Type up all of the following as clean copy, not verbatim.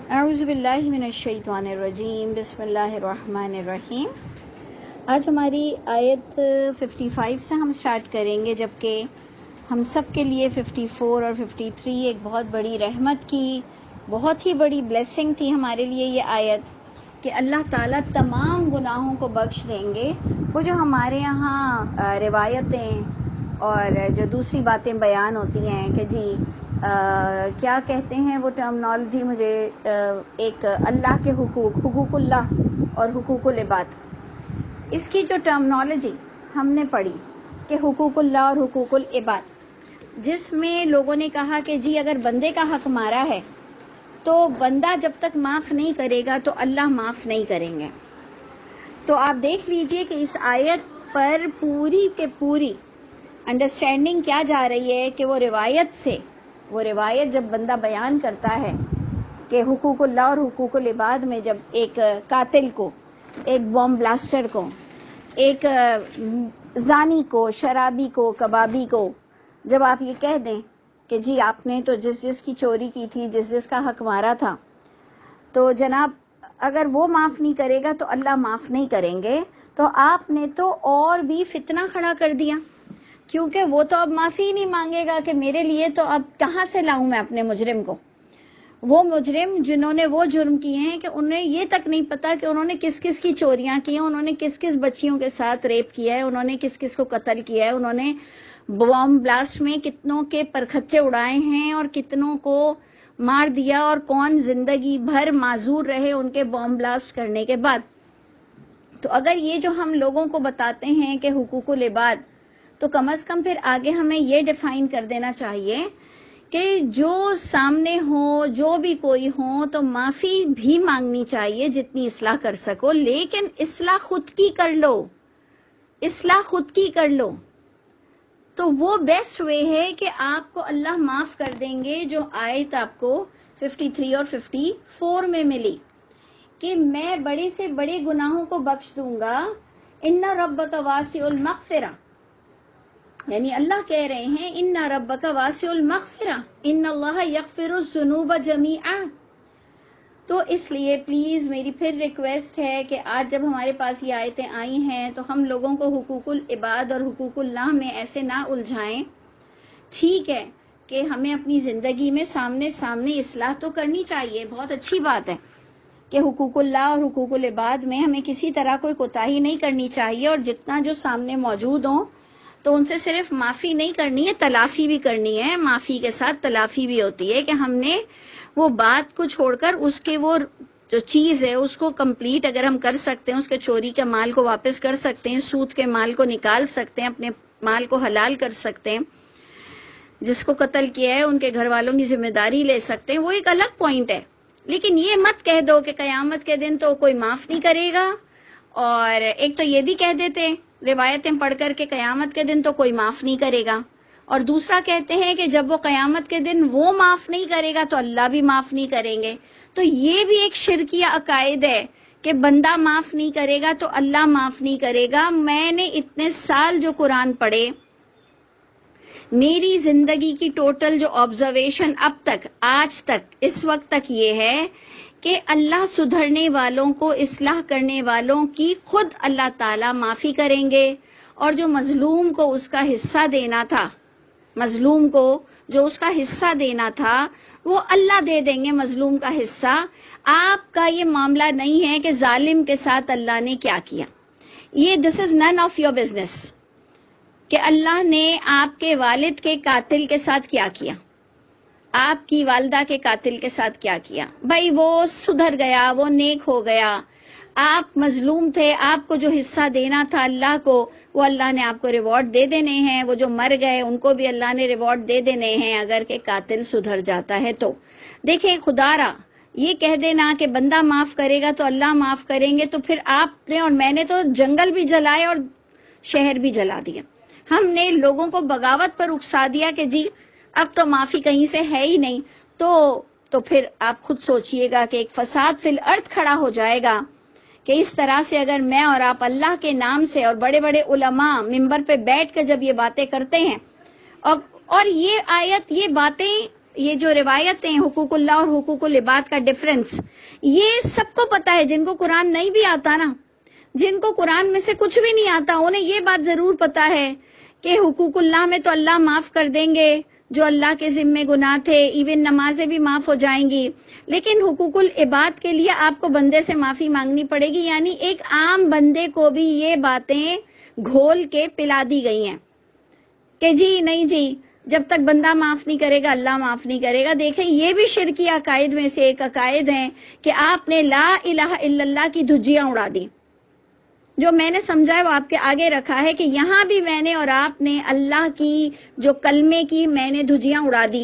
اعوذ باللہ من الشیطان الرجیم، بسم اللہ الرحمن الرحیم۔ آج ہماری آیت 55 سے ہم سٹارٹ کریں گے، جبکہ ہم سب کے لیے 54 اور 53 ایک بہت بڑی رحمت کی، بہت ہی بڑی بلیسنگ تھی ہمارے لیے یہ آیت، کہ اللہ تعالیٰ تمام گناہوں کو بخش دیں گے۔ وہ جو ہمارے یہاں روایتیں اور جو دوسری باتیں بیان ہوتی ہیں کہ جی کیا کہتے ہیں وہ ٹرمنالوجی، مجھے ایک اللہ کے حقوق اللہ اور حقوق العباد، اس کی جو ٹرمنالوجی ہم نے پڑھی کہ حقوق اللہ اور حقوق العباد، جس میں لوگوں نے کہا کہ جی اگر بندے کا حق مارا ہے تو بندہ جب تک معاف نہیں کرے گا تو اللہ معاف نہیں کریں گے۔ تو آپ دیکھ لیجئے کہ اس آیت پر پوری کے پوری انڈرسٹینڈنگ کیا جا رہی ہے کہ وہ روایت جب بندہ بیان کرتا ہے کہ حقوق اللہ اور حقوق العباد میں جب ایک قاتل کو، ایک بم بلاسٹر کو، ایک زانی کو، شرابی کو، کبابی کو جب آپ یہ کہہ دیں کہ جی آپ نے تو جس کی چوری کی تھی، جس کا حق مارا تھا، تو جناب اگر وہ معاف نہیں کرے گا تو اللہ معاف نہیں کریں گے، تو آپ نے تو اور بھی فتنہ کھڑا کر دیا، کیونکہ وہ تو اب معافی ہی نہیں مانگے گا کہ میرے لیے تو اب کہاں سے لاؤں میں اپنے مجرم کو۔ وہ مجرم جنہوں نے وہ جرم کیے ہیں کہ انہیں یہ تک نہیں پتا کہ انہوں نے کس کس کی چوریاں کی ہیں، انہوں نے کس کس بچیوں کے ساتھ ریپ کیا ہے، انہوں نے کس کس کو قتل کیا ہے، انہوں نے بم بلاسٹ میں کتنوں کے پرکھچے اڑائے ہیں اور کتنوں کو مار دیا، اور کون زندگی بھر معذور رہے ان کے بم بلاسٹ کرنے کے بعد۔ تو اگر یہ جو ہم لوگوں کو بتاتے ہیں کہ حقوق العباد، تو کم از کم پھر آگے ہمیں یہ ڈیفائن کر دینا چاہیے کہ جو سامنے ہو، جو بھی کوئی ہو، تو معافی بھی مانگنی چاہیے جتنی اصلاح کر سکو، لیکن اصلاح خود کی کر لو، اصلاح خود کی کر لو۔ تو وہ بیسٹ وے ہے کہ آپ کو اللہ معاف کر دیں گے، جو آیت آپ کو 53 اور 54 میں ملی کہ میں بڑے سے بڑے گناہوں کو بخش دوں گا۔ ان ربک واسع المغفرہ، یعنی اللہ کہہ رہے ہیں ان ربک واسع المغفرہ ان اللہ یغفر الذنوب جمیعا۔ تو اس لیے پلیز میری پھر ریکویسٹ ہے کہ آج جب ہمارے پاس یہ آیتیں آئی ہیں تو ہم لوگوں کو حقوق العباد اور حقوق اللہ میں ایسے نہ الجھائیں۔ ٹھیک ہے کہ ہمیں اپنی زندگی میں سامنے اصلاح تو کرنی چاہیے، بہت اچھی بات ہے کہ حقوق اللہ اور حقوق العباد میں ہمیں کسی طرح کوئی کوتاہی نہیں کرنی چاہیے، اور جتنا جو سامنے موجود ہوں تو ان سے صرف معافی نہیں کرنی ہے، تلافی بھی کرنی ہے۔ معافی کے ساتھ تلافی بھی ہوتی ہے کہ ہم نے وہ بات کو چھوڑ کر اس کے وہ جو چیز ہے اس کو کمپلیٹ اگر ہم کر سکتے ہیں، اس کے چوری کے مال کو واپس کر سکتے ہیں، سود کے مال کو نکال سکتے ہیں، اپنے مال کو حلال کر سکتے ہیں، جس کو قتل کیا ہے ان کے گھر والوں کی ذمہ داری لے سکتے ہیں، وہ ایک الگ پوائنٹ ہے۔ لیکن یہ مت کہہ دو کہ قیامت کے دن تو کوئی معاف نہیں کرے گا، اور ایک تو یہ بھی کہہ دیتے روایتیں پڑھ کر کے قیامت کے دن تو کوئی معاف نہیں کرے گا، اور دوسرا کہتے ہیں کہ جب وہ قیامت کے دن وہ معاف نہیں کرے گا تو اللہ بھی معاف نہیں کریں گے۔ تو یہ بھی ایک شرکیہ عقائد ہے کہ بندہ معاف نہیں کرے گا تو اللہ معاف نہیں کرے گا۔ میں نے اتنے سال جو قرآن پڑھے، میری زندگی کی ٹوٹل جو آبزرویشن اب تک، آج تک، اس وقت تک یہ ہے کہ اللہ سدھرنے والوں کو، اصلاح کرنے والوں کی خود اللہ تعالیٰ معافی کریں گے، اور جو مظلوم کو اس کا حصہ دینا تھا، مظلوم کو جو اس کا حصہ دینا تھا وہ اللہ دے دیں گے مظلوم کا حصہ۔ آپ کا یہ معاملہ نہیں ہے کہ ظالم کے ساتھ اللہ نے کیا کیا، یہ دس از نن آف یور بزنس کہ اللہ نے آپ کے والد کے قاتل کے ساتھ کیا کیا، آپ کی والدہ کے قاتل کے ساتھ کیا کیا۔ بھائی وہ سدھر گیا، وہ نیک ہو گیا، آپ مظلوم تھے، آپ کو جو حصہ دینا تھا اللہ کو، وہ اللہ نے آپ کو ریوارڈ دے دینے ہیں۔ وہ جو مر گئے ان کو بھی اللہ نے ریوارڈ دے دینے ہیں اگر کہ قاتل سدھر جاتا ہے تو۔ دیکھیں خدا را یہ کہہ دینا کہ بندہ معاف کرے گا تو اللہ معاف کریں گے، تو پھر آپ نے اور میں نے تو جنگل بھی جلائے اور شہر بھی جلا دیا، ہم نے لوگوں کو بغاوت پر اکسا دیا کہ جی اب تو معافی کہیں سے ہے ہی نہیں۔ تو پھر آپ خود سوچئے گا کہ ایک فساد فی الارض کھڑا ہو جائے گا کہ اس طرح سے اگر میں اور آپ اللہ کے نام سے، اور بڑے بڑے علماء ممبر پہ بیٹھ کر جب یہ باتیں کرتے ہیں، اور یہ آیت، یہ باتیں یہ جو روایتیں حقوق اللہ اور حقوق العباد کا ڈفرنس یہ سب کو پتا ہے. جن کو قرآن نہیں بھی آتا نا, جن کو قرآن میں سے کچھ بھی نہیں آتا, انہیں یہ بات ضرور پتا ہے کہ حقوق اللہ میں تو اللہ معاف کر دیں گے جو اللہ کے ذمے گناہ تھے, ایون نمازیں بھی معاف ہو جائیں گی, لیکن حقوق العباد کے لیے آپ کو بندے سے معافی مانگنی پڑے گی. یعنی ایک عام بندے کو بھی یہ باتیں گھول کے پلا دی گئی ہیں کہ جی نہیں جی, جب تک بندہ معاف نہیں کرے گا اللہ معاف نہیں کرے گا. دیکھیں یہ بھی شرکی عقائد میں سے ایک عقائد ہیں کہ آپ نے لا الہ الا اللہ کی دھجیاں اڑا دی. جو میں نے سمجھا ہے وہ آپ کے آگے رکھا ہے کہ یہاں بھی میں نے اور آپ نے اللہ کی جو کلمے کی میں نے دھجیاں اڑا دی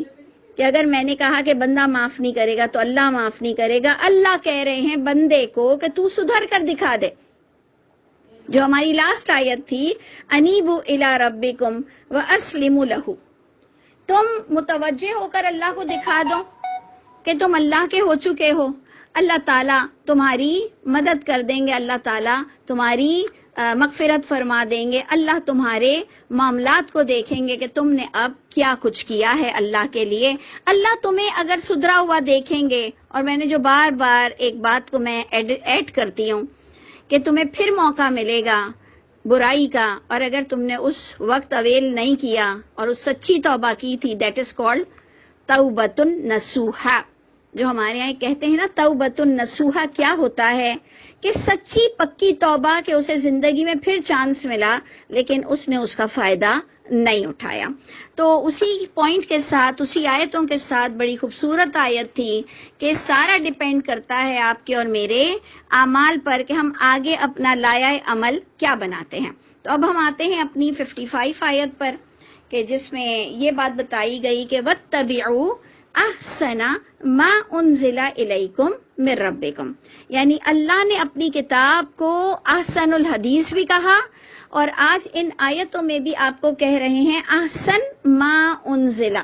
کہ اگر میں نے کہا کہ بندہ معاف نہیں کرے گا تو اللہ معاف نہیں کرے گا. اللہ کہہ رہے ہیں بندے کو کہ تو سدھر کر دکھا دے. جو ہماری لاسٹ آیت تھی انیبوا الی ربکم واسلموا لہ, تم متوجہ ہو کر اللہ کو دکھا دو کہ تم اللہ کے ہو چکے ہو. اللہ تعالیٰ تمہاری مدد کر دیں گے, اللہ تعالیٰ تمہاری مغفرت فرما دیں گے, اللہ تمہارے معاملات کو دیکھیں گے کہ تم نے اب کیا کچھ کیا ہے اللہ کے لیے. اللہ تمہیں اگر سدھرا ہوا دیکھیں گے, اور میں نے جو بار بار ایک بات کو میں ایڈ کرتی ہوں کہ تمہیں پھر موقع ملے گا برائی کا, اور اگر تم نے اس وقت اویل نہیں کیا اور اس سچی توبہ کی تھی, دیٹ از کالڈ توبۃ نصوحہ. جو ہمارے یہاں کہتے ہیں نا توبۃ النصوحہ, کیا ہوتا ہے کہ سچی پکی توبہ کہ اسے زندگی میں پھر چانس ملا لیکن اس نے اس کا فائدہ نہیں اٹھایا. تو اسی پوائنٹ کے ساتھ, اسی آیتوں کے ساتھ, بڑی خوبصورت آیت تھی کہ سارا ڈیپینڈ کرتا ہے آپ کے اور میرے اعمال پر کہ ہم آگے اپنا لایا عمل کیا بناتے ہیں. تو اب ہم آتے ہیں اپنی 55 آیت پر کہ جس میں یہ بات بتائی گئی کہ وَاتَّبِعُوا احسن ما انزل الیکم من ربکم. یعنی اللہ نے اپنی کتاب کو احسن الحدیث بھی کہا, اور آج ان آیتوں میں بھی آپ کو کہہ رہے ہیں احسن ما انزل.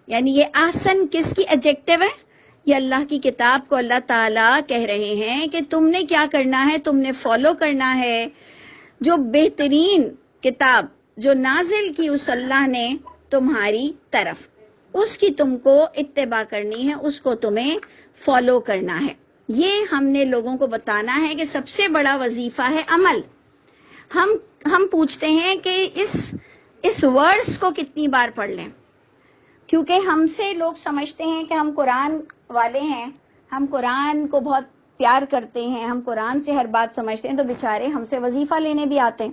یعنی یہ احسن کس کی ایڈجیکٹو ہے؟ یہ اللہ کی کتاب کو اللہ تعالیٰ کہہ رہے ہیں کہ تم نے کیا کرنا ہے, تم نے فالو کرنا ہے جو بہترین کتاب جو نازل کی اس اللہ نے تمہاری طرف, اس کی تم کو اتباع کرنی ہے, اس کو تمہیں فالو کرنا ہے. یہ ہم نے لوگوں کو بتانا ہے کہ سب سے بڑا وظیفہ ہے عمل. ہم پوچھتے ہیں کہ اس ورڈز کو کتنی بار پڑھ لیں, کیونکہ ہم سے لوگ سمجھتے ہیں کہ ہم قرآن والے ہیں, ہم قرآن کو بہت پیار کرتے ہیں, ہم قرآن سے ہر بات سمجھتے ہیں, تو بیچارے ہم سے وظیفہ لینے بھی آتے ہیں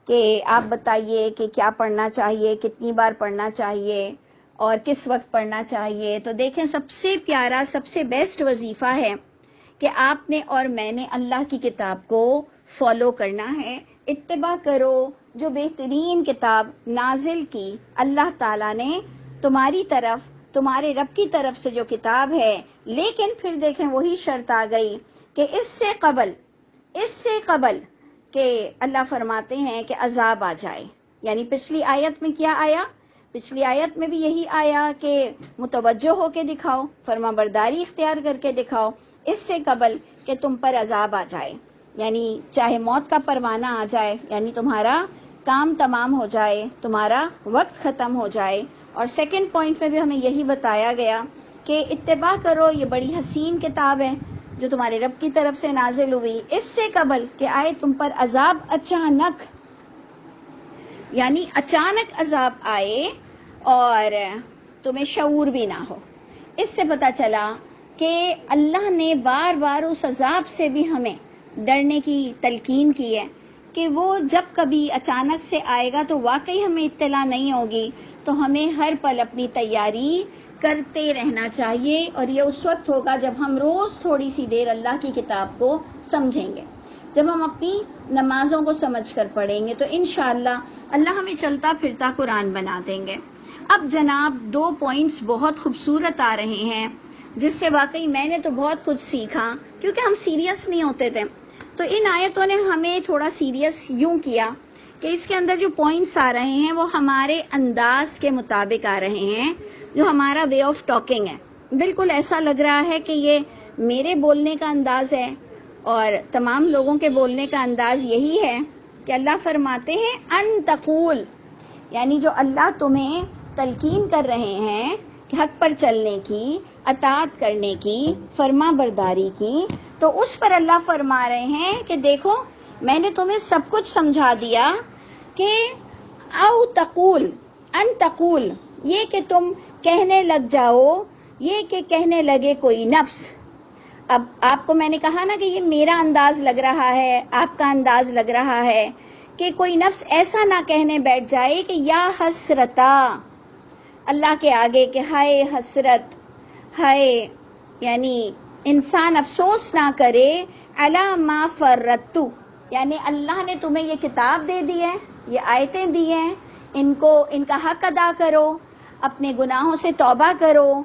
کہ آپ بتائیے کہ کیا پڑھنا چاہیے, کتنی بار پڑھنا چاہیے اور کس وقت پڑھنا چاہیے. تو دیکھیں سب سے پیارا, سب سے بیسٹ وظیفہ ہے کہ آپ نے اور میں نے اللہ کی کتاب کو فالو کرنا ہے. اتباع کرو جو بہترین کتاب نازل کی اللہ تعالیٰ نے تمہاری طرف, تمہارے رب کی طرف سے جو کتاب ہے. لیکن پھر دیکھیں وہی شرط آ گئی کہ اس سے قبل کہ اللہ فرماتے ہیں کہ عذاب آ جائے. یعنی پچھلی آیت میں کیا آیا؟ پچھلی آیت میں بھی یہی آیا کہ متوجہ ہو کے دکھاؤ, فرما برداری اختیار کر کے دکھاؤ, اس سے قبل کہ تم پر عذاب آ جائے. یعنی چاہے موت کا پروانہ آ جائے, یعنی تمہارا کام تمام ہو جائے, تمہارا وقت ختم ہو جائے. اور سیکنڈ پوائنٹ میں بھی ہمیں یہی بتایا گیا کہ اتباع کرو, یہ بڑی حسین کتاب ہے جو تمہارے رب کی طرف سے نازل ہوئی, اس سے قبل کہ آئے تم پر عذاب اچانک. یعنی اچانک عذاب آئے اور تمہیں شعور بھی نہ ہو. اس سے پتہ چلا کہ اللہ نے بار بار اس عذاب سے بھی ہمیں ڈرنے کی تلقین کی ہے کہ وہ جب کبھی اچانک سے آئے گا تو واقعی ہمیں اطلاع نہیں ہوگی, تو ہمیں ہر پل اپنی تیاری کرتے رہنا چاہیے. اور یہ اس وقت ہوگا جب ہم روز تھوڑی سی دیر اللہ کی کتاب کو سمجھیں گے, جب ہم اپنی نمازوں کو سمجھ کر پڑھیں گے, تو انشاءاللہ اللہ ہمیں چلتا پھرتا قرآن بنا دیں گے. اب جناب 2 پوائنٹس بہت خوبصورت آ رہے ہیں جس سے واقعی میں نے تو بہت کچھ سیکھا, کیونکہ ہم سیریس نہیں ہوتے تھے. تو ان آیتوں نے ہمیں تھوڑا سیریس یوں کیا کہ اس کے اندر جو پوائنٹس آ رہے ہیں وہ ہمارے انداز کے مطابق آ رہے ہیں, جو ہمارا وے آف ٹاکنگ ہے. بالکل ایسا لگ رہا ہے کہ یہ میرے بولنے کا انداز ہے اور تمام لوگوں کے بولنے کا انداز یہی ہے کہ اللہ فرماتے ہیں ان تقول, یعنی جو اللہ تمہیں تلقین کر رہے ہیں حق پر چلنے کی، اطاعت کرنے کی، فرما برداری کی، تو اس پر اللہ فرما رہے ہیں کہ دیکھو میں نے تمہیں سب کچھ سمجھا دیا کہ او تقول ان تقول، یہ کہ تم کہنے لگ جاؤ، یہ کہ کہنے لگے کوئی نفس. اب آپ کو میں نے کہا نا کہ یہ میرا انداز لگ رہا ہے، آپ کا انداز لگ رہا ہے، کہ کوئی نفس ایسا نہ کہنے بیٹھ جائے کہ یا حسرتا اللہ کے آگے، کہ ہائے حسرت، ہائے، یعنی انسان افسوس نہ کرے، علی ما فرطت، یعنی اللہ نے تمہیں یہ کتاب دے دی ہے، یہ آیتیں دی ہیں، ان کا حق ادا کرو، اپنے گناہوں سے توبہ کرو،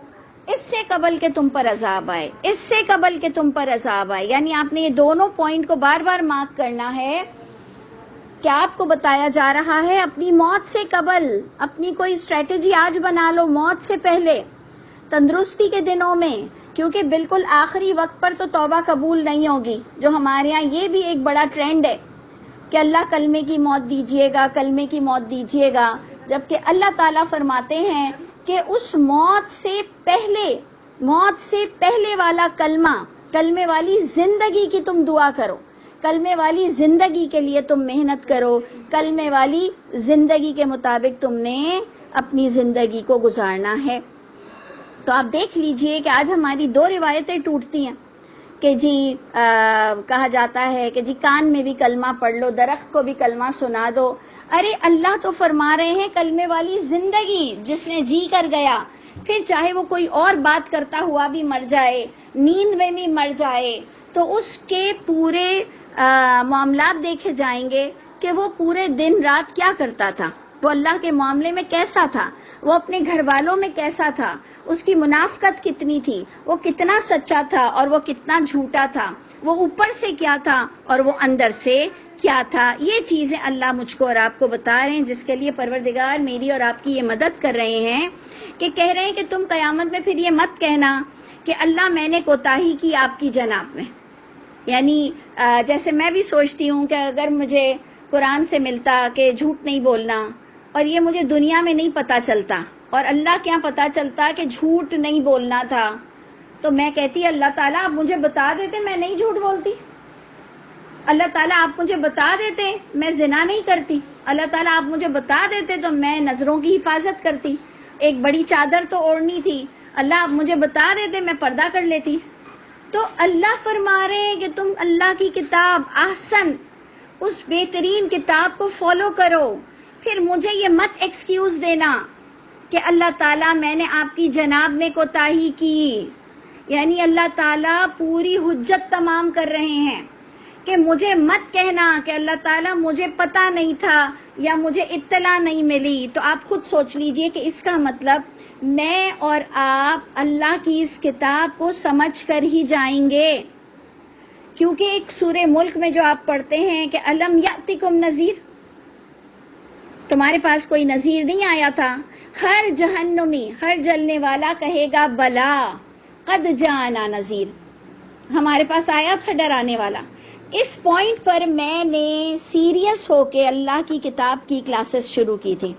اس سے قبل کہ تم پر عذاب آئے، اس سے قبل کہ تم پر عذاب آئے. یعنی آپ نے یہ دونوں پوائنٹ کو بار بار مارک کرنا ہے کہ آپ کو بتایا جا رہا ہے اپنی موت سے قبل اپنی کوئی اسٹریٹجی آج بنا لو، موت سے پہلے، تندرستی کے دنوں میں، کیونکہ بالکل آخری وقت پر تو توبہ قبول نہیں ہوگی. جو ہمارے ہاں یہ بھی ایک بڑا ٹرینڈ ہے کہ اللہ کلمے کی موت دیجیے گا، کلمے کی موت دیجیے گا، جبکہ اللہ تعالیٰ فرماتے ہیں کہ اس موت سے پہلے والا کلمے والی زندگی کی تم دعا کرو، کلمے والی زندگی کے لیے تم محنت کرو، کلمے والی زندگی کے مطابق تم نے اپنی زندگی کو گزارنا ہے. تو آپ دیکھ لیجئے کہ آج ہماری دو روایتیں ٹوٹتی ہیں کہ جی کہا جاتا ہے کہ جی کان میں بھی کلمہ پڑھ لو، درخت کو بھی کلمہ سنا دو. ارے اللہ تو فرما رہے ہیں کلمے والی زندگی، جس نے جی کر گیا، پھر چاہے وہ کوئی اور بات کرتا ہوا بھی مر جائے، نیند میں بھی مر جائے، تو اس کے پورے معاملات دیکھے جائیں گے کہ وہ پورے دن رات کیا کرتا تھا، وہ اللہ کے معاملے میں کیسا تھا، وہ اپنے گھر والوں میں کیسا تھا، اس کی منافقت کتنی تھی، وہ کتنا سچا تھا اور وہ کتنا جھوٹا تھا، وہ اوپر سے کیا تھا اور وہ اندر سے کیا تھا. یہ چیزیں اللہ مجھ کو اور آپ کو بتا رہے ہیں، جس کے لیے پروردگار میری اور آپ کی یہ مدد کر رہے ہیں کہ کہہ رہے ہیں کہ تم قیامت میں پھر یہ مت کہنا کہ اللہ میں نے کوتاہی کی آپ کی جناب میں. یعنی جیسے میں بھی سوچتی ہوں کہ اگر مجھے قرآن سے ملتا کہ جھوٹ نہیں بولنا، اور یہ مجھے دنیا میں نہیں پتا چلتا اور اللہ کیا پتا چلتا کہ جھوٹ نہیں بولنا تھا، تو میں کہتی اللہ تعالیٰ آپ مجھے بتا دیتے میں نہیں جھوٹ بولتی، اللہ تعالیٰ آپ مجھے بتا دیتے میں زنا نہیں کرتی، اللہ تعالیٰ آپ مجھے بتا دیتے تو میں نظروں کی حفاظت کرتی، ایک بڑی چادر تو اوڑھنی تھی، اللہ آپ مجھے بتا دیتے میں پردہ کر لیتی. تو اللہ فرما رہے ہیں کہ تم اللہ کی کتاب احسن، اس بہترین کتاب کو فالو کرو، پھر مجھے یہ مت ایکسکیوز دینا کہ اللہ تعالیٰ میں نے آپ کی جناب میں کوتاہی کی. یعنی اللہ تعالیٰ پوری حجت تمام کر رہے ہیں کہ مجھے مت کہنا کہ اللہ تعالیٰ مجھے پتا نہیں تھا یا مجھے اطلاع نہیں ملی. تو آپ خود سوچ لیجئے کہ اس کا مطلب میں اور آپ اللہ کی اس کتاب کو سمجھ کر ہی جائیں گے، کیونکہ ایک سورہ ملک میں جو آپ پڑھتے ہیں کہ الم یاتکم نذیر، تمہارے پاس کوئی نذیر نہیں آیا تھا. ہر جہنمی، ہر جلنے والا کہے گا بلا قد جانا نذیر، ہمارے پاس آیا تھا ڈرانے والا. اس پوائنٹ پر میں نے سیریس ہو کے اللہ کی کتاب کی کلاسز شروع کی تھی.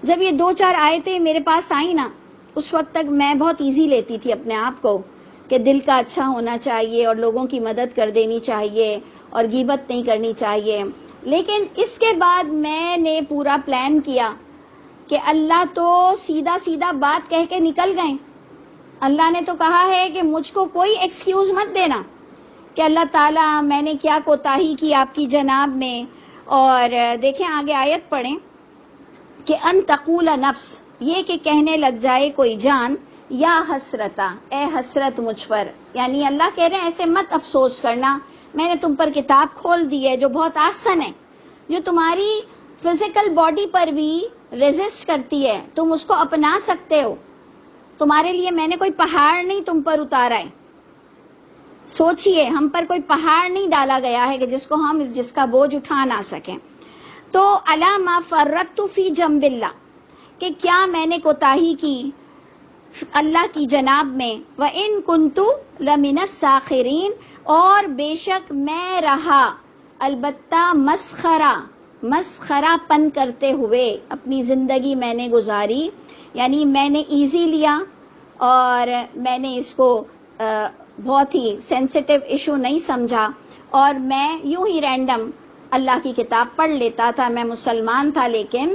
جب یہ 2-4 آیتیں میرے پاس آئیں نا، اس وقت تک میں بہت ایزی لیتی تھی اپنے آپ کو کہ دل کا اچھا ہونا چاہیے اور لوگوں کی مدد کر دینی چاہیے اور غیبت نہیں کرنی چاہیے. لیکن اس کے بعد میں نے پورا پلان کیا کہ اللہ تو سیدھا سیدھا بات کہہ کے نکل گئے. اللہ نے تو کہا ہے کہ مجھ کو کوئی ایکسکیوز مت دینا کہ اللہ تعالیٰ میں نے کیا کوتاہی کی آپ کی جناب میں. اور دیکھیں آگے آیت پڑھیں کہ ان تقول نفس، یہ کہ کہنے لگ جائے کوئی جان یا حسرتا، اے حسرت مجھ پر. یعنی اللہ کہہ رہے ہیں ایسے مت افسوس کرنا، میں نے تم پر کتاب کھول دی ہے جو بہت آسان ہے، جو تمہاری فزیکل باڈی پر بھی ریزسٹ کرتی ہے، تم اس کو اپنا سکتے ہو. تمہارے لیے میں نے کوئی پہاڑ نہیں تم پر اتارا ہے. سوچئے ہم پر کوئی پہاڑ نہیں ڈالا گیا ہے کہ جس کا بوجھ اٹھا نہ سکیں. تو الا ما فرطت فی جنب اللہ، کہ کیا میں نے کوتاہی کی اللہ کی جناب میں. وَإِن كُنتُ لَمِنَ السَّاخِرِينَ، اور بے شک میں رہا البتہ مسخرہ پن کرتے ہوئے اپنی زندگی میں نے گزاری یعنی میں نے ایزی لیا اور میں نے اس کو بہت ہی سینسیٹیو ایشو نہیں سمجھا اور میں یوں ہی رینڈم اللہ کی کتاب پڑھ لیتا تھا. میں مسلمان تھا لیکن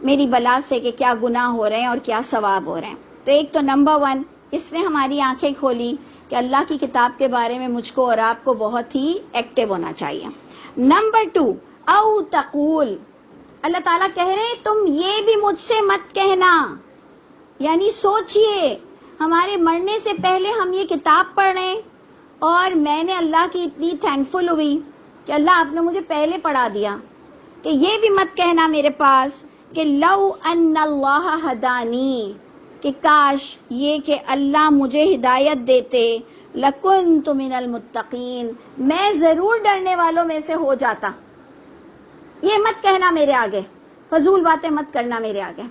میری بلا سے کہ کیا گناہ ہو رہے ہیں اور کیا ثواب ہو رہے ہیں. تو ایک تو نمبر 1 اس نے ہماری آنکھیں کھولی کہ اللہ کی کتاب کے بارے میں مجھ کو اور آپ کو بہت ہی ایکٹیو ہونا چاہیے. نمبر 2 او تقول، اللہ تعالیٰ کہہ رہے ہیں تم یہ بھی مجھ سے مت کہنا. یعنی سوچئے ہمارے مرنے سے پہلے ہم یہ کتاب پڑھ رہے ہیں اور میں نے اللہ کی اتنی تھینکفل ہوئی کہ اللہ آپ نے مجھے پہلے پڑھا دیا کہ یہ بھی مت کہنا میرے پاس کہ لو ان اللہ ہدانی، کہ کاش یہ کہ اللہ مجھے ہدایت دیتے، لکنت من المتقین، میں ضرور ڈرنے والوں میں سے ہو جاتا. یہ مت کہنا میرے آگے، فضول باتیں مت کرنا میرے آگے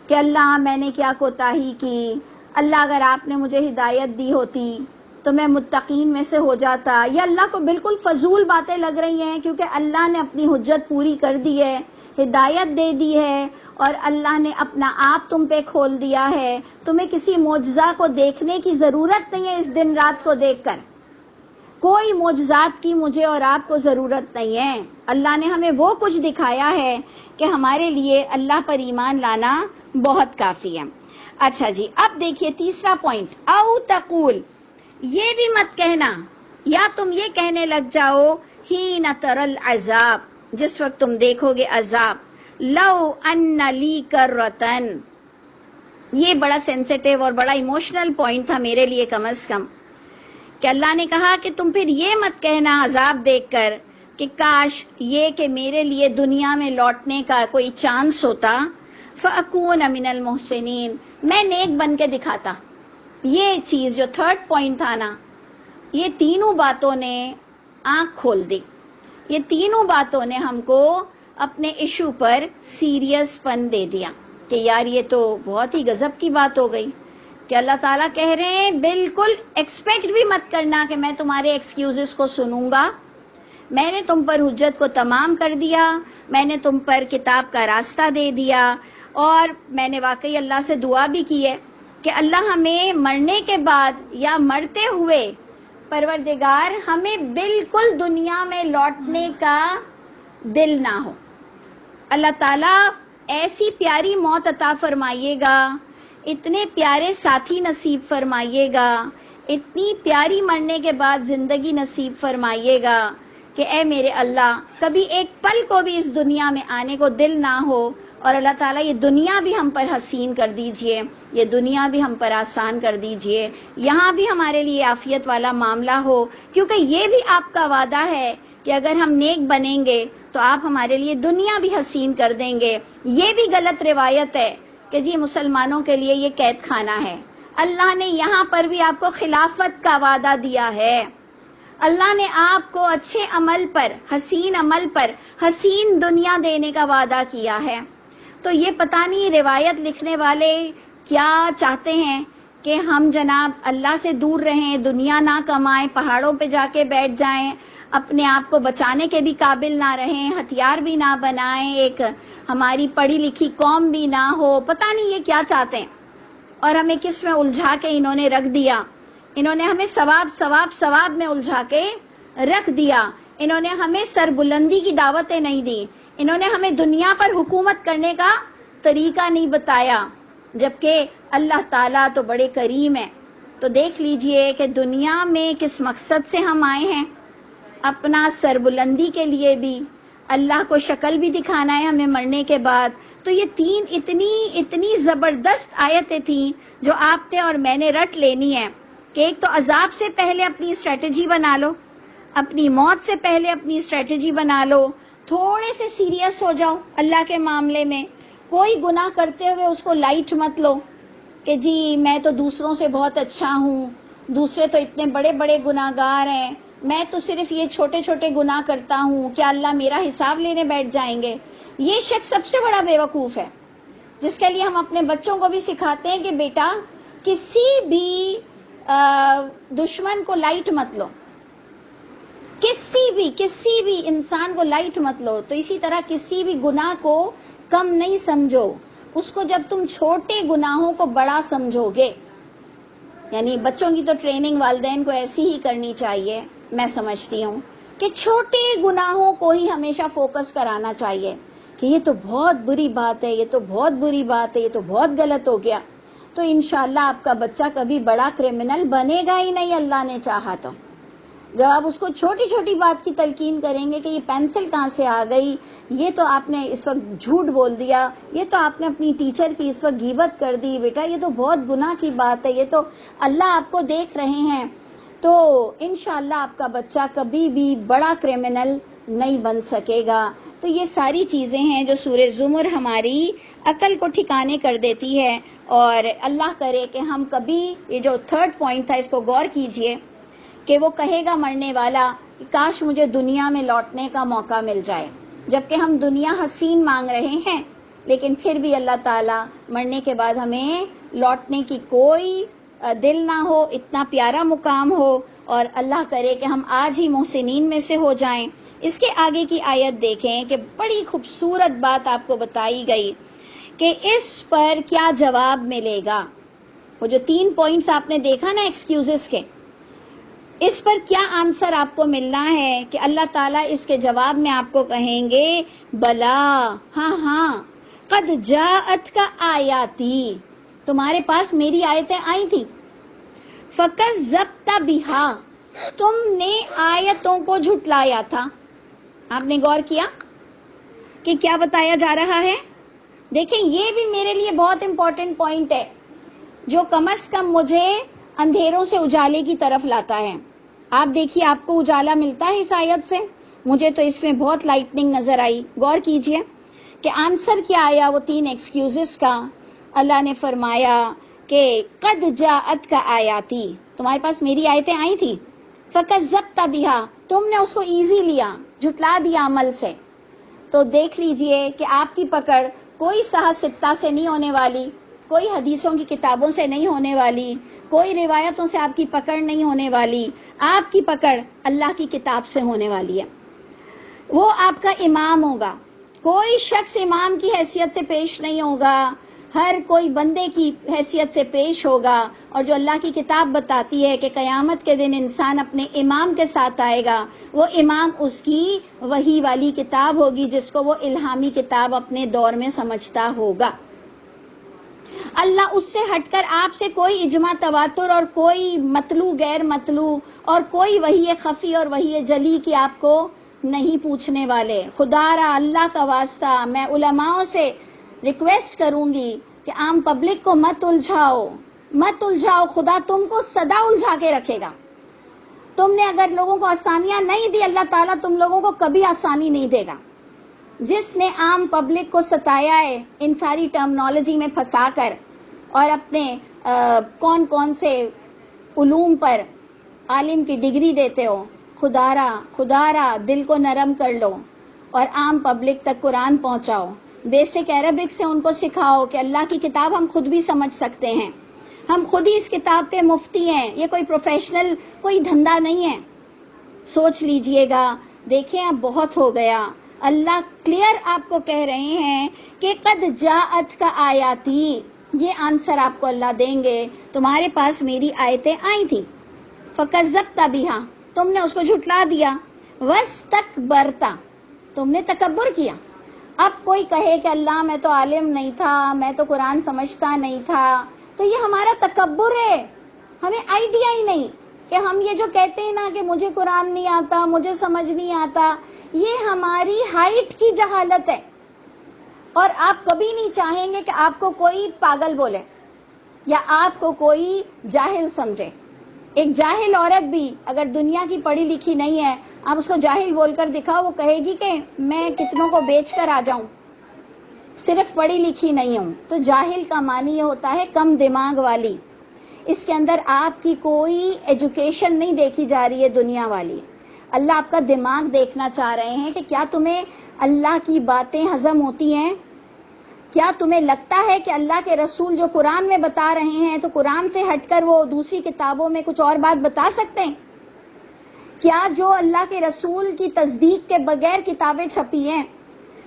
کہ اللہ میں نے کیا کوتاہی کی، اللہ اگر آپ نے مجھے ہدایت دی ہوتی تو میں متقین میں سے ہو جاتا. یہ اللہ کو بالکل فضول باتیں لگ رہی ہیں کیونکہ اللہ نے اپنی حجت پوری کر دی ہے، ہدایت دے دی ہے اور اللہ نے اپنا آپ تم پہ کھول دیا ہے. تمہیں کسی معجزہ کو دیکھنے کی ضرورت نہیں ہے. اس دن رات کو دیکھ کر کوئی معجزات کی مجھے اور آپ کو ضرورت نہیں ہے. اللہ نے ہمیں وہ کچھ دکھایا ہے کہ ہمارے لیے اللہ پر ایمان لانا بہت کافی ہے. اچھا جی، اب دیکھیے تیسرا پوائنٹ، او تقول، یہ بھی مت کہنا یا تم یہ کہنے لگ جاؤ حین تری العذاب، جس وقت تم دیکھو گے عذاب، لو ان لی کرۃن. یہ بڑا سینسیٹیو اور بڑا ایموشنل پوائنٹ تھا میرے لیے کم از کم کہ اللہ نے کہا کہ تم پھر یہ مت کہنا عذاب دیکھ کر کہ کاش یہ کہ میرے لیے دنیا میں لوٹنے کا کوئی چانس ہوتا، فَأَكُونَ مِنَ الْمُحْسِنِينَ، میں نیک بن کے دکھاتا. یہ چیز جو تھرڈ پوائنٹ تھا نا، یہ تینوں باتوں نے آنکھ کھول دی. یہ تینوں باتوں نے ہم کو اپنے ایشو پر سیریس پن دے دیا کہ یار یہ تو بہت ہی غضب کی بات ہو گئی کہ اللہ تعالیٰ کہہ رہے ہیں بالکل ایکسپیکٹ بھی مت کرنا کہ میں تمہارے ایکسکیوزز کو سنوں گا. میں نے تم پر حجت کو تمام کر دیا، میں نے تم پر کتاب کا راستہ دے دیا اور میں نے واقعی اللہ سے دعا بھی کی ہے کہ اللہ ہمیں مرنے کے بعد یا مرتے ہوئے پروردگار ہمیں بالکل دنیا میں لوٹنے کا دل نہ ہو. اللہ تعالیٰ ایسی پیاری موت عطا فرمائیے گا، اتنے پیارے ساتھی نصیب فرمائیے گا، اتنی پیاری مرنے کے بعد زندگی نصیب فرمائیے گا کہ اے میرے اللہ کبھی ایک پل کو بھی اس دنیا میں آنے کو دل نہ ہو. اور اللہ تعالیٰ یہ دنیا بھی ہم پر حسین کر دیجئے، یہ دنیا بھی ہم پر آسان کر دیجئے، یہاں بھی ہمارے لیے عافیت والا معاملہ ہو، کیونکہ یہ بھی آپ کا وعدہ ہے کہ اگر ہم نیک بنیں گے تو آپ ہمارے لیے دنیا بھی حسین کر دیں گے. یہ بھی غلط روایت ہے کہ جی مسلمانوں کے لیے یہ قید خانہ ہے. اللہ نے یہاں پر بھی آپ کو خلافت کا وعدہ دیا ہے. اللہ نے آپ کو اچھے عمل پر، حسین عمل پر حسین دنیا دینے کا وعدہ کیا ہے. تو یہ پتہ نہیں روایت لکھنے والے کیا چاہتے ہیں کہ ہم جناب اللہ سے دور رہیں، دنیا نہ کمائیں، پہاڑوں پہ جا کے بیٹھ جائیں، اپنے آپ کو بچانے کے بھی قابل نہ رہیں، ہتھیار بھی نہ بنائیں، ایک ہماری پڑھی لکھی قوم بھی نہ ہو. پتہ نہیں یہ کیا چاہتے ہیں اور ہمیں کس میں الجھا کے انہوں نے رکھ دیا. انہوں نے ہمیں ثواب میں الجھا کے رکھ دیا. انہوں نے ہمیں سربلندی کی دعوتیں نہیں دی. انہوں نے ہمیں دنیا پر حکومت کرنے کا طریقہ نہیں بتایا، جبکہ اللہ تعالیٰ تو بڑے کریم ہیں. تو دیکھ لیجئے کہ دنیا میں کس مقصد سے ہم آئے ہیں، اپنا سربلندی کے لیے بھی، اللہ کو شکل بھی دکھانا ہے ہمیں مرنے کے بعد. تو یہ تین اتنی زبردست آیتیں تھیں جو آپ نے اور میں نے رٹ لینی ہے کہ ایک تو عذاب سے پہلے اپنی اسٹریٹجی بنا لو، اپنی موت سے پہلے اپنی اسٹریٹجی بنا لو، تھوڑے سے سیریس ہو جاؤ اللہ کے معاملے میں. کوئی گناہ کرتے ہوئے اس کو لائٹ مت لو کہ جی میں تو دوسروں سے بہت اچھا ہوں، دوسرے تو اتنے بڑے بڑے گناہگار ہیں، میں تو صرف یہ چھوٹے چھوٹے گناہ کرتا ہوں، کیا اللہ میرا حساب لینے بیٹھ جائیں گے؟ یہ شخص سب سے بڑا بیوقوف ہے جس کے لیے ہم اپنے بچوں کو بھی سکھاتے ہیں کہ بیٹا کسی بھی دشمن کو لائٹ مت لو، کسی بھی انسان کو لائٹ مت لو. تو اسی طرح کسی بھی گناہ کو کم نہیں سمجھو، اس کو جب تم چھوٹے گناہوں کو بڑا سمجھو گے، یعنی بچوں کی تو ٹریننگ والدین کو ایسی ہی کرنی چاہیے، میں سمجھتی ہوں کہ چھوٹے گناہوں کو ہی ہمیشہ فوکس کرانا چاہیے کہ یہ تو بہت بری بات ہے، یہ تو بہت بری بات ہے، یہ تو بہت غلط ہو گیا، تو انشاءاللہ آپ کا بچہ کبھی بڑا کرمنل بنے گا ہی نہیں اللہ نے چاہا تو۔ جب آپ اس کو چھوٹی چھوٹی بات کی تلقین کریں گے کہ یہ پینسل کہاں سے آ گئی، یہ تو آپ نے اس وقت جھوٹ بول دیا، یہ تو آپ نے اپنی ٹیچر کی اس وقت غیبت کر دی، بیٹا یہ تو بہت گناہ کی بات ہے، یہ تو اللہ آپ کو دیکھ رہے ہیں، تو انشاءاللہ آپ کا بچہ کبھی بھی بڑا کرمنل نہیں بن سکے گا۔ تو یہ ساری چیزیں ہیں جو سورہ زمر ہماری عقل کو ٹھکانے کر دیتی ہے، اور اللہ کرے کہ ہم کبھی، یہ جو تھرڈ پوائنٹ تھا اس کو غور کیجئے کہ وہ کہے گا مرنے والا کہ کاش مجھے دنیا میں لوٹنے کا موقع مل جائے، جبکہ ہم دنیا حسین مانگ رہے ہیں، لیکن پھر بھی اللہ تعالیٰ مرنے کے بعد ہمیں لوٹنے کی کوئی دل نہ ہو، اتنا پیارا مقام ہو، اور اللہ کرے کہ ہم آج ہی محسنین میں سے ہو جائیں۔ اس کے آگے کی آیت دیکھیں کہ بڑی خوبصورت بات آپ کو بتائی گئی کہ اس پر کیا جواب ملے گا۔ وہ جو 3 پوائنٹس آپ نے دیکھا نا ایکسکیوزز کے، اس پر کیا آنسر آپ کو ملنا ہے کہ اللہ تعالیٰ اس کے جواب میں آپ کو کہیں گے بلا، ہاں قد جاءت کا آیاتی، تمہارے پاس میری آیتیں آئی تھی، فکذبت بہا، تم نے آیتوں کو جھٹلایا تھا۔ آپ نے غور کیا کہ کیا بتایا جا رہا ہے؟ دیکھیں یہ بھی میرے لیے بہت امپورٹنٹ پوائنٹ ہے جو کم از کم مجھے اندھیروں سے اجالے کی طرف لاتا ہے۔ آپ دیکھیے آپ کو اجالا ملتا ہے اس آیت سے، مجھے تو اس میں بہت لائٹننگ نظر آئی۔ غور کیجئے کہ آنسر کیا آیا وہ 3 ایکسکیوزز کا۔ اللہ نے فرمایا کہ قد جاءت کا آیاتی، تمہارے پاس میری آیتیں آئی تھی، فکذبت بہا، تم نے اس کو ایزی لیا، جھٹلا دیا عمل سے۔ تو دیکھ لیجئے کہ آپ کی پکڑ کوئی صحیح ستہ سے نہیں ہونے والی، کوئی حدیثوں کی کتابوں سے نہیں ہونے والی، کوئی روایتوں سے آپ کی پکڑ نہیں ہونے والی، آپ کی پکڑ اللہ کی کتاب سے ہونے والی ہے۔ وہ آپ کا امام ہوگا، کوئی شخص امام کی حیثیت سے پیش نہیں ہوگا، ہر کوئی بندے کی حیثیت سے پیش ہوگا، اور جو اللہ کی کتاب بتاتی ہے کہ قیامت کے دن انسان اپنے امام کے ساتھ آئے گا، وہ امام اس کی وحی والی کتاب ہوگی جس کو وہ الہامی کتاب اپنے دور میں سمجھتا ہوگا۔ اللہ اس سے ہٹ کر آپ سے کوئی اجماع تواتر اور کوئی مطلوع غیر مطلوع اور کوئی وحی خفی اور وحی جلی کی آپ کو نہیں پوچھنے والے۔ خدا را اللہ کا واسطہ میں علماؤں سے ریکویسٹ کروں گی کہ عام پبلک کو مت الجھاؤ، خدا تم کو سدا الجھا کے رکھے گا۔ تم نے اگر لوگوں کو آسانیاں نہیں دی، اللہ تعالیٰ تم لوگوں کو کبھی آسانی نہیں دے گا۔ جس نے عام پبلک کو ستایا ہے ان ساری ٹرمنالوجی میں پھنسا کر، اور اپنے کون سے علوم پر عالم کی ڈگری دیتے ہو، خدا را دل کو نرم کر لو اور عام پبلک تک قرآن پہنچاؤ، بیسک عربک سے ان کو سکھاؤ کہ اللہ کی کتاب ہم خود بھی سمجھ سکتے ہیں، ہم خود ہی اس کتاب کے مفتی ہیں، یہ کوئی پروفیشنل کوئی دھندا نہیں ہے۔ سوچ لیجئے گا، دیکھیں اب بہت ہو گیا، اللہ کلیئر آپ کو کہہ رہے ہیں کہ قد جاءت کا آیاتی، یہ آنسر آپ کو اللہ دیں گے، تمہارے پاس میری آیتیں آئی تھی، فکذبت بہا، تم نے اس کو جھٹلا دیا، واستکبرت، تم نے تکبر کیا۔ اب کوئی کہے کہ اللہ میں تو عالم نہیں تھا، میں تو قرآن سمجھتا نہیں تھا، تو یہ ہمارا تکبر ہے، ہمیں آئیڈیا ہی نہیں کہ ہم یہ جو کہتے ہیں نا کہ مجھے قرآن نہیں آتا، مجھے سمجھ نہیں آتا، یہ ہماری ہائٹ کی جہالت ہے۔ اور آپ کبھی نہیں چاہیں گے کہ آپ کو کوئی پاگل بولے یا آپ کو کوئی جاہل سمجھے۔ ایک جاہل عورت بھی اگر دنیا کی پڑھی لکھی نہیں ہے، آپ اس کو جاہل بول کر دکھاؤ، وہ کہے گی کہ میں کتنوں کو بیچ کر آ جاؤں، صرف پڑھی لکھی نہیں ہوں۔ تو جاہل کا معنی یہ ہوتا ہے کم دماغ والی، اس کے اندر آپ کی کوئی ایجوکیشن نہیں دیکھی جا رہی ہے دنیا والی۔ اللہ آپ کا دماغ دیکھنا چاہ رہے ہیں کہ کیا تمہیں اللہ کی باتیں ہضم ہوتی ہیں؟ کیا تمہیں لگتا ہے کہ اللہ کے رسول جو قرآن میں بتا رہے ہیں تو قرآن سے ہٹ کر وہ دوسری کتابوں میں کچھ اور بات بتا سکتے ہیں؟ کیا جو اللہ کے رسول کی تصدیق کے بغیر کتابیں چھپی ہیں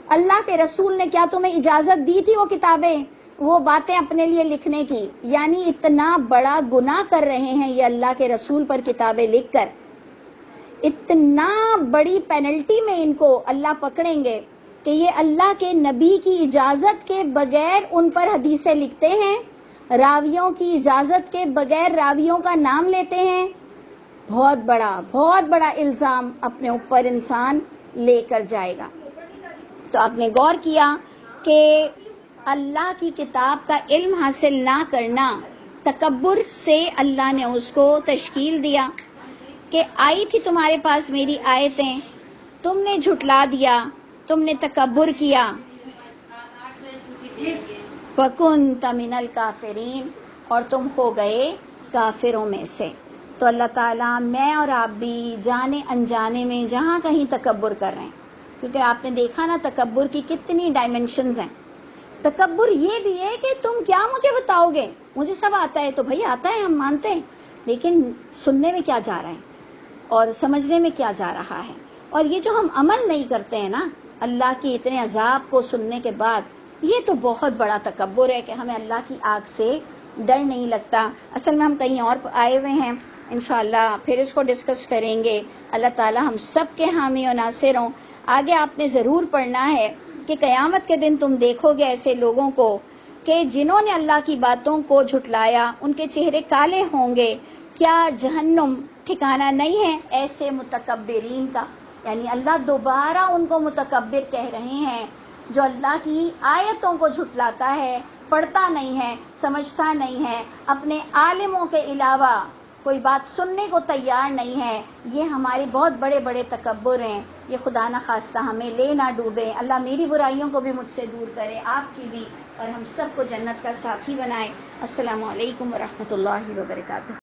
اللہ کے رسول نے کیا تمہیں اجازت دی تھی وہ کتابیں، وہ باتیں اپنے لیے لکھنے کی؟ یعنی اتنا بڑا گناہ کر رہے ہیں یہ اللہ کے رسول پر کتابیں لکھ کر، اتنا بڑی پینلٹی میں ان کو اللہ پکڑیں گے کہ یہ اللہ کے نبی کی اجازت کے بغیر ان پر حدیثیں لکھتے ہیں، راویوں کی اجازت کے بغیر راویوں کا نام لیتے ہیں. بہت بڑا الزام اپنے اوپر انسان لے کر جائے گا. تو آپ نے غور کیا کہ اللہ کی کتاب کا علم حاصل نہ کرنا، تکبر سے اللہ نے اس کو تشکیل دیا کہ آئی تھی تمہارے پاس میری آیتیں، تم نے جھٹلا دیا، تم نے تکبر کیا. وَكُنْتَ مِنَ الْكَافِرِينَ، اور تم ہو گئے کافروں میں سے. تو اللہ تعالیٰ میں اور آپ بھی جانے انجانے میں جہاں کہیں تکبر کر رہے ہیں، کیونکہ آپ نے دیکھا نا تکبر کی کتنی ڈائمنشنز ہیں. تکبر یہ بھی ہے کہ تم کیا مجھے بتاؤ گے، مجھے سب آتا ہے. تو بھائی آتا ہے، ہم مانتے ہیں، لیکن سننے میں کیا جا رہا ہے اور سمجھنے میں کیا جا رہا ہے. اور یہ جو ہم عمل نہیں کرتے ہیں نا اللہ کی اتنے عذاب کو سننے کے بعد، یہ تو بہت بڑا تکبر ہے کہ ہمیں اللہ کی آگ سے ڈر نہیں لگتا. اصل میں ہم کہیں اور آئے ہوئے ہیں، انشاءاللہ پھر اس کو ڈسکس کریں گے. اللہ تعالی ہم سب کے حامی و ناصر ہوں. آگے آپ نے ضرور پڑھنا ہے کہ قیامت کے دن تم دیکھو گے ایسے لوگوں کو کہ جنہوں نے اللہ کی باتوں کو جھٹلایا، ان کے چہرے کالے ہوں گے. کیا جہنم ٹھکانہ نہیں ہے ایسے متکبرین کا؟ یعنی اللہ دوبارہ ان کو متکبر کہہ رہے ہیں جو اللہ کی آیتوں کو جھٹلاتا ہے، پڑھتا نہیں ہے، سمجھتا نہیں ہے، اپنے عالموں کے علاوہ کوئی بات سننے کو تیار نہیں ہے. یہ ہمارے بہت بڑے بڑے تکبر ہیں. یہ خدا نہ خواستہ ہمیں لے نہ ڈوبے. اللہ میری برائیوں کو بھی مجھ سے دور کرے، آپ کی بھی، اور ہم سب کو جنت کا ساتھی بنائے. السلام علیکم ورحمۃ اللہ وبرکاتہ.